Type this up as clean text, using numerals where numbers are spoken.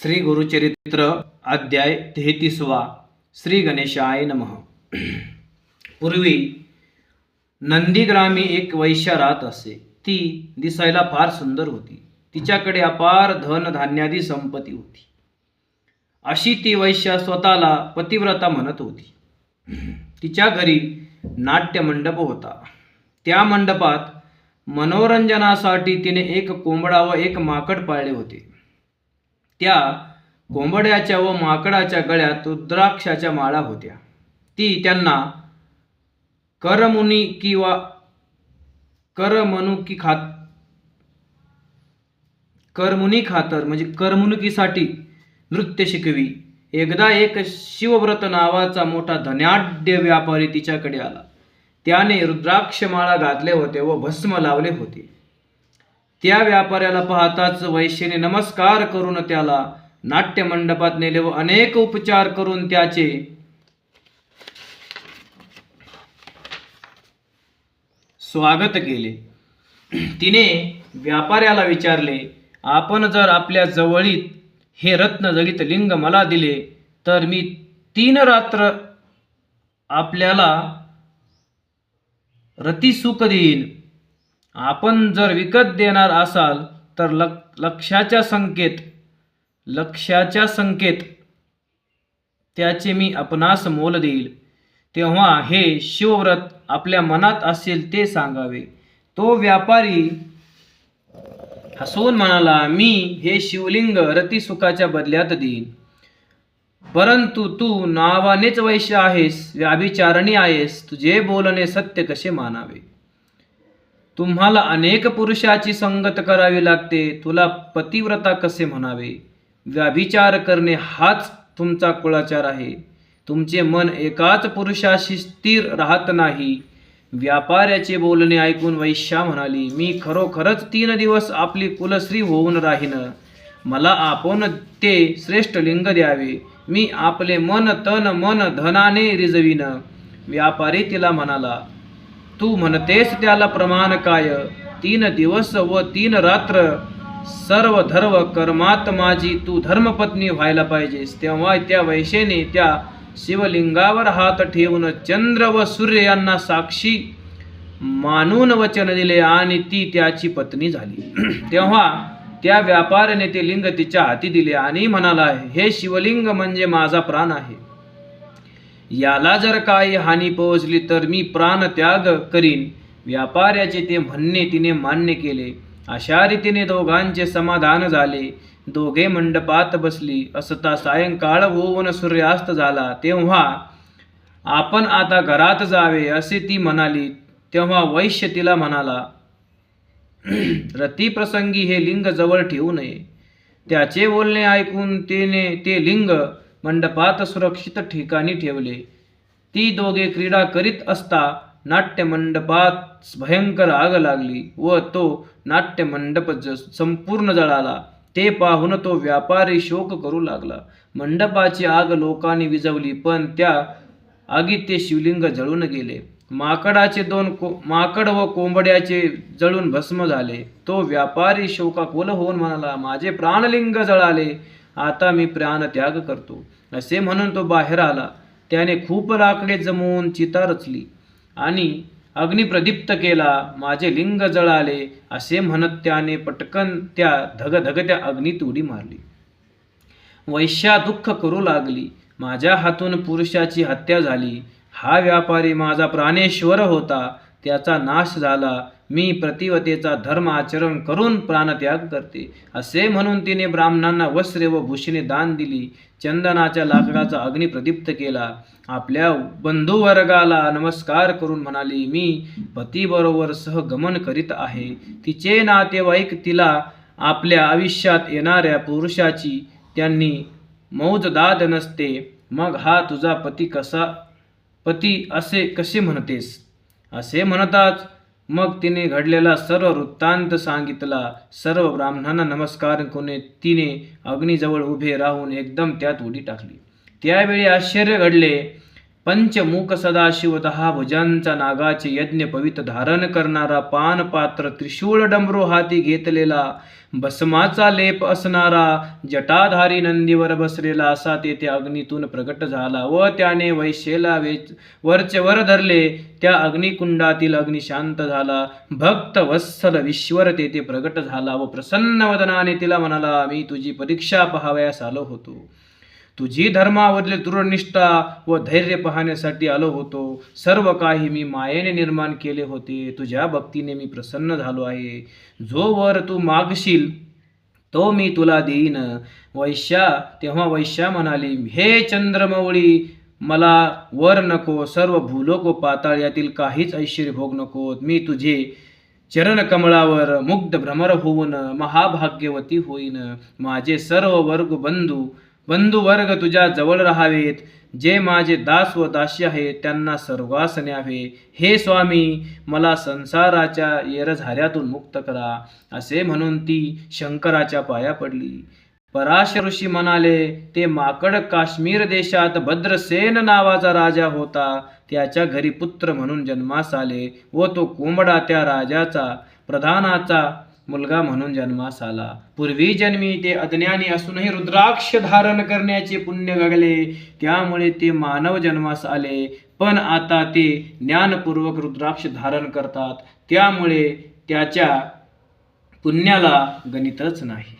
श्री गुरुचरित्र अध्याय 33वा. श्री गणेशाय नमः. पूर्वी नंदीग्रामी एक वैश्या राहत असे. ती दिसायला फार सुंदर होती. तिच्याकडे अपार धन धान्यादी संपत्ती होती. अशी ती वैश्या स्वतःला पतिव्रता म्हणत होती. तिच्या घरी नाट्य मंडप होता. त्या मंडपात मनोरंजनासाठी तिने एक कोंबडा व एक माकड पाळले होते. त्या कोंबड्याच्या व माकडाच्या गळ्यात रुद्राक्षाच्या माळा होत्या. ती त्यांना करमणुकीसाठी नृत्य शिकवी. एकदा एक शिवव्रत नावाचा मोठा धनाढ्य व्यापारी तिच्याकडे आला. त्याने रुद्राक्ष माळा घातले होते व भस्म लावले होते. त्या व्यापाऱ्याला पाहताच वैश्येने नमस्कार करून त्याला नाट्य मंडपात नेले व अनेक उपचार करून त्याचे स्वागत केले. तिने व्यापाऱ्याला विचारले, आपण जर आपल्या जवळीत हे रत्नजडित लिंग मला दिले तर मी 3 रात्र आपल्याला रतिसुख देईन. आपण जर विकत देणार असाल तर लक्षाच्या संख्येत त्याचे मी आपणास मोल देईल. तेव्हा हे शिवव्रत आपल्या मनात असेल ते सांगावे. तो व्यापारी हसून म्हणाला, मी हे शिवलिंग रतिसुखाच्या बदल्यात देईन. परंतु तू नावानेच वैश्य आहेस, व्याभिचारणी आहेस, तुझे बोलणे सत्य कसे मानावे? तुम्हाला अनेक पुरुषाची संगत करावी लागते, तुला पतिव्रता कसे म्हणावे? व्याभिचार करणे हाच तुमचा कुळाचार आहे. तुमचे मन एकाच पुरुषाशी स्थिर राहत नाही. व्यापाऱ्याचे बोलणे ऐकून वैश्या म्हणाली, मी खरोखरच 3 दिवस आपली कुलश्री होऊन राहीन. मला आपण ते श्रेष्ठ लिंग द्यावे. मी आपले मन धनाने रिजवीन. व्यापारी तिला म्हणाला, तू म्हणतेस त्याला प्रमाण काय? 3 दिवस व 3 रात्र सर्व धर्म कर्मात माझी तू धर्मपत्नी व्हायला पाहिजेस. तेव्हा त्या वैश्येने त्या शिवलिंगावर हात ठेवून चंद्र व सूर्य यांना साक्षी मानून वचन दिले आणि ती त्याची पत्नी झाली. तेव्हा त्या व्यापाऱ्याने ते लिंग तिच्या हाती दिले आणि म्हणाला, हे शिवलिंग म्हणजे माझा प्राण आहे. याला जर काही हानी पोहोचली तर मी प्राणत्याग करीन. व्यापाऱ्याचे ते म्हणणे तिने मान्य केले. अशा रीतीने दोघांचे समाधान झाले. दोघे मंडपात बसली असता सायंकाळ होऊन सूर्यास्त झाला. तेव्हा आपण आता घरात जावे असे ती म्हणाली. तेव्हा वैश्य तिला म्हणाला, रतिप्रसंगी हे लिंग जवळ ठेवू नये. त्याचे बोलणे ऐकून तिने ते लिंग मंडपात सुरक्षित ठिकाणी ठेवले. ती दोघे क्रीडा करीत असता नाट्य मंडपात भयंकर आग लागली व तो नाट्य मंडप संपूर्ण जळाला. ते पाहून तो व्यापारी शोक करू लागला. मंडपाची आग लोकांनी विझवली, पण त्या आगीत ते शिवलिंग जळून गेले. माकड व कोंबड्याचे जळून भस्म झाले. तो व्यापारी शोकाकुल होऊन म्हणाला, माझे प्राणलिंग जळाले, आता मी प्राणत्याग करतो. असे म्हणून तो बाहेर आला. त्याने खूप लाकडे जमवून चिता रचली आणि अग्नी प्रदीप्त केला. माझे लिंग जळाले असे म्हणत त्याने पटकन त्या धगधगत्या अग्नीत उडी मारली. वैश्या दुःख करू लागली, माझ्या हातून पुरुषाची हत्या झाली. हा व्यापारी माझा प्राणेश्वर होता, त्याचा नाश झाला. मी प्रतिवतेचा धर्म आचरण करून प्राणत्याग करते. असे म्हणून तिने ब्राह्मणांना वस्त्रे व भूषणे दान दिली. चंदनाच्या लाकडाचा अग्नी प्रदीप्त केला. आपल्या बंधुवर्गाला नमस्कार करून म्हणाली, मी पतीबरोबर सहगमन करीत आहे. तिचे नातेवाईक तिला आपल्या आयुष्यात येणाऱ्या पुरुषाची त्यांनी मौजदाद नसते. मग हा तुझा पती असे कसे म्हणतेस? असे म्हणताच मग तिने घडलेला सर्व वृत्तांत सांगितला. सर्व ब्राह्मणांना नमस्कार करून तिने अग्नीजवळ उभे राहून एकदम त्यात उडी टाकली. त्यावेळी आश्चर्य घडले. पंचमुख सदाशिव 10 भुजांचा नागाचे यज्ञ पवित्र धारण करणारा पानपात्र त्रिशूळ डमरू हाती घेतलेला भस्माचा लेप असणारा जटाधारी नंदीवर बसलेला असा तेथे अग्नीतून प्रगट झाला व त्याने वैश्येला वरचे वर धरले. त्या अग्निकुंडातील अग्नी शांत झाला. भक्त वत्सल विश्वर तेथे प्रगट झाला व प्रसन्न वदनाने तिला म्हणाला, मी तुझी परीक्षा पाहावयास आलो होतो. तुझी धर्मावरील दृढनिष्ठा व धैर्य पाहण्यासाठी आलो होतो. सर्व काही मी मायेने निर्माण केले होते. तुझ्या भक्तीने मी प्रसन्न झालो आहे. जो वर तू मागशील तो मी तुला देईन. तेव्हा वैश्या म्हणाली, हे चंद्रमौळी, मला वर नको, सर्व भूलोक व पाताळ यातील काहीच ऐश्वर्य भोग नको. मी तुझे चरणकमळावर मुग्ध भ्रमर होऊन महाभाग्यवती होईन. माझे सर्व बंधू वर्ग तुझ्या जवळ राहावेत. जे माझे दास व दासी आहेत त्यांना स्वर्गास न्यावे. हे स्वामी, मला संसाराच्या येरझाऱ्यातून मुक्त करा. असे म्हणून ती शंकराच्या पाया पडली. पराशर ऋषी म्हणाले, ते माकड काश्मीर देशात भद्रसेन नावाचा राजा होता. त्याच्या घरी पुत्र म्हणून जन्मास आले व तो कोंबडा त्या राजाचा प्रधानाचा मुलगा म्हणून जन्मास आला. पूर्वी जन्मी ते अज्ञानी असूनही रुद्राक्ष धारण करण्याचे पुण्य गागले, त्यामुळे ते मानव जन्मास आले. पण आता ते ज्ञानपूर्वक रुद्राक्ष धारण करतात, त्यामुळे त्याच्या पुण्याला गणितच नाही.